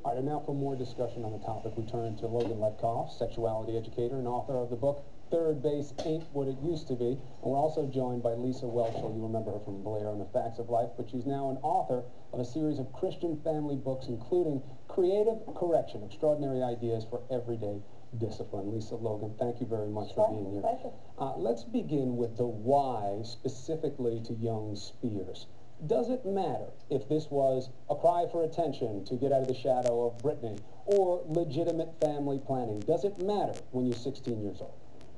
All right, and now for more discussion on the topic, we turn to Logan Levkoff, sexuality educator and author of the book, Third Base Ain't What It Used to Be. And we're also joined by Lisa Welchel. You remember her from Blair and the Facts of Life, but she's now an author of a series of Christian family books, including Creative Correction, Extraordinary Ideas for Everyday Discipline. Lisa, Logan, thank you very much for being here. Pleasure. Let's begin with the why specifically to young Spears. Does it matter if this was a cry for attention to get out of the shadow of Britney or legitimate family planning? Does it matter when you're 16 years old?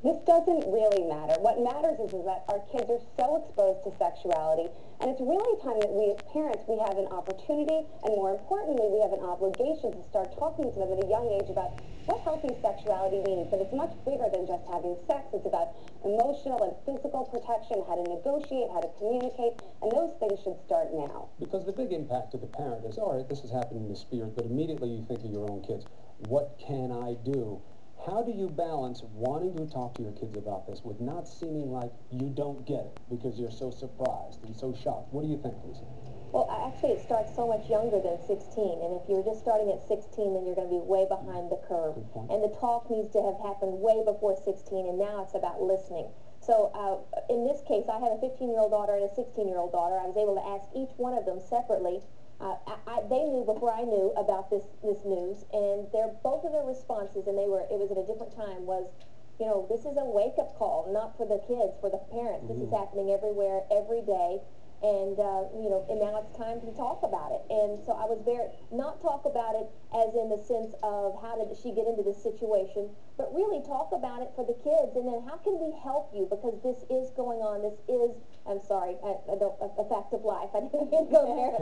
This doesn't really matter. What matters is that our kids are so exposed to sexuality, and it's really time that we as parents, we have an opportunity, and more importantly, we have an obligation to start talking to them at a young age about what healthy sexuality means. But it's much bigger than just having sex. It's about emotional and physical protection, how to negotiate, how to communicate, and those things should start now. Because the big impact to the parent is, all right, this is happening to Spears, but immediately you think of your own kids. What can I do? How do you balance wanting to talk to your kids about this with not seeming like you don't get it because you're so surprised and so shocked? What do you think, Lisa? Well, actually, it starts so much younger than 16, and if you're just starting at 16, then you're going to be way behind the curve. And the talk needs to have happened way before 16, and now it's about listening. So in this case, I have a 15-year-old daughter and a 16-year-old daughter. I was able to ask each one of them separately. They knew before I knew about this news, and both of their responses, and it was at a different time, was, you know, this is a wake-up call, not for the kids, for the parents. This is happening everywhere, every day, and you know, and now it's time to talk about it. And so I was not talk about it as in the sense of how did she get into this situation, but really talk about it for the kids, and then how can we help you, because this is going on. This is, I'm sorry, a fact of life. I didn't mean to go there.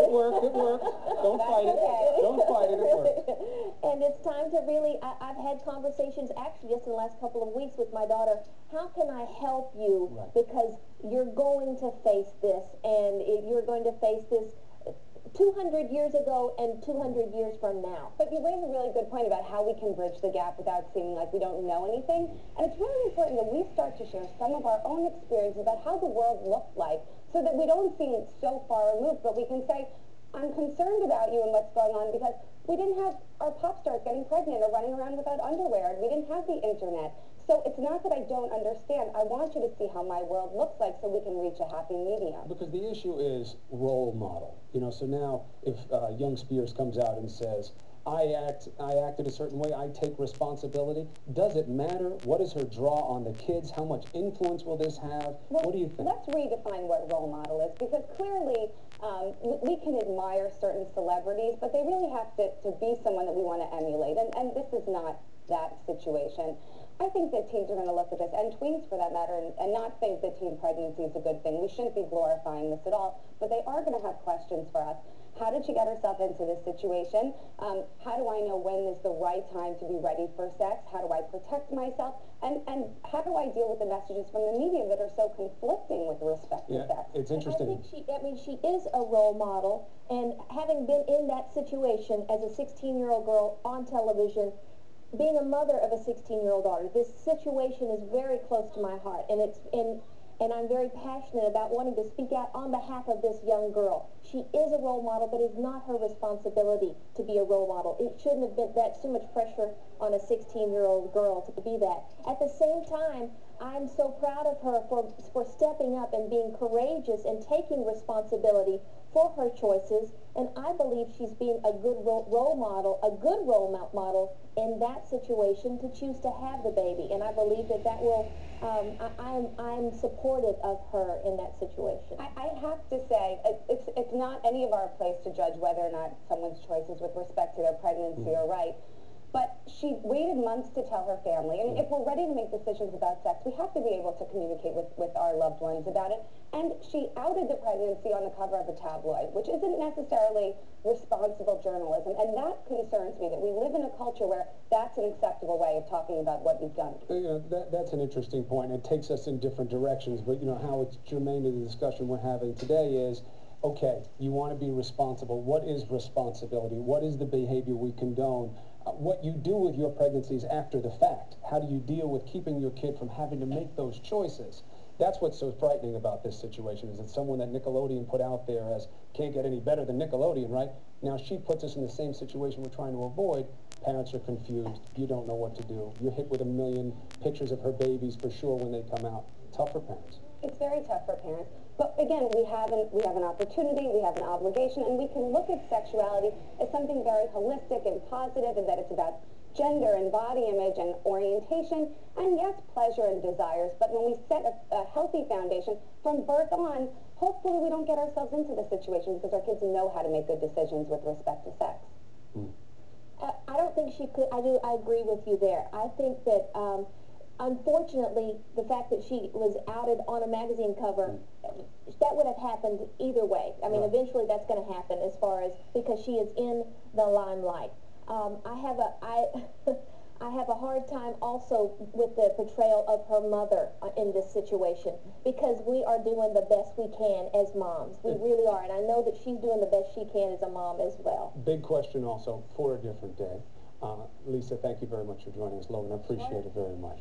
It worked. Don't fight it. Don't fight it. It worked. And it's time to really, I've had conversations actually just in the last couple of weeks with my daughter. How can I help you? Right. Because you're going to face this, and you're going to face this 200 years ago and 200 years from now. But you raise a really good point about how we can bridge the gap without seeming like we don't know anything. And it's really important that we start to share some of our own experiences about how the world looked like, so that we don't seem so far removed, but we can say, I'm concerned about you and what's going on, because we didn't have our pop stars getting pregnant or running around without underwear, and we didn't have the internet. So it's not that I don't understand. I want you to see how my world looks like so we can reach a happy medium. Because the issue is role model. You know, so now if young Spears comes out and says, I acted a certain way, I take responsibility, does it matter? What is her draw on the kids? How much influence will this have? Well, what do you think? Let's redefine what role model is, because clearly we can admire certain celebrities, but they really have to be someone that we want to emulate, and this is not that situation. I think that teens are going to look at this, and tweens for that matter, and not think that teen pregnancy is a good thing. We shouldn't be glorifying this at all, but they are going to have questions for us. How did she get herself into this situation? How do I know when is the right time to be ready for sex? How do I protect myself? And how do I deal with the messages from the media that are so conflicting with respect to sex? It's interesting. I think she is a role model, and having been in that situation as a 16-year-old girl on television, being a mother of a 16-year-old daughter, this situation is very close to my heart, and I'm very passionate about wanting to speak out on behalf of this young girl. She is a role model, but it's not her responsibility to be a role model. It shouldn't have been so much pressure on a 16-year-old girl to be that. At the same time, I'm so proud of her for stepping up and being courageous and taking responsibility for her choices, and I believe she's being a good role model in that situation to choose to have the baby, and I believe that will, I'm supportive of her in that situation. I have to say, it's not any of our place to judge whether or not someone's choices with respect to their pregnancy are right. But she waited months to tell her family. I mean, if we're ready to make decisions about sex, we have to be able to communicate with our loved ones about it. And she outed the pregnancy on the cover of a tabloid, which isn't necessarily responsible journalism. And that concerns me, that we live in a culture where that's an acceptable way of talking about what you've done. You know, that's an interesting point. It takes us in different directions, but you know how it's germane to the discussion we're having today is, okay, you want to be responsible. What is responsibility? What is the behavior we condone? What you do with your pregnancies after the fact. How do you deal with keeping your kid from having to make those choices? That's what's so frightening about this situation, is that someone that Nickelodeon put out there as can't get any better than Nickelodeon, right? Now she puts us in the same situation we're trying to avoid. Parents are confused. You don't know what to do. You're hit with a million pictures of her babies for sure when they come out. Tough for parents. It's very tough for parents. But again, we have an opportunity, we have an obligation, and we can look at sexuality as something very holistic and positive, and that it's about gender and body image and orientation, and yes, pleasure and desires. But when we set a healthy foundation from birth on, hopefully we don't get ourselves into the situation, because our kids know how to make good decisions with respect to sex. I don't think she could. I agree with you there. I think that unfortunately, the fact that she was outed on a magazine cover, that would have happened either way. I mean, eventually that's going to happen, as far as, because she is in the limelight. I have a hard time also with the portrayal of her mother in this situation, because we are doing the best we can as moms. We really are, and I know that she's doing the best she can as a mom as well. Big question also for a different day. Lisa, thank you very much for joining us. Logan, I appreciate it very much.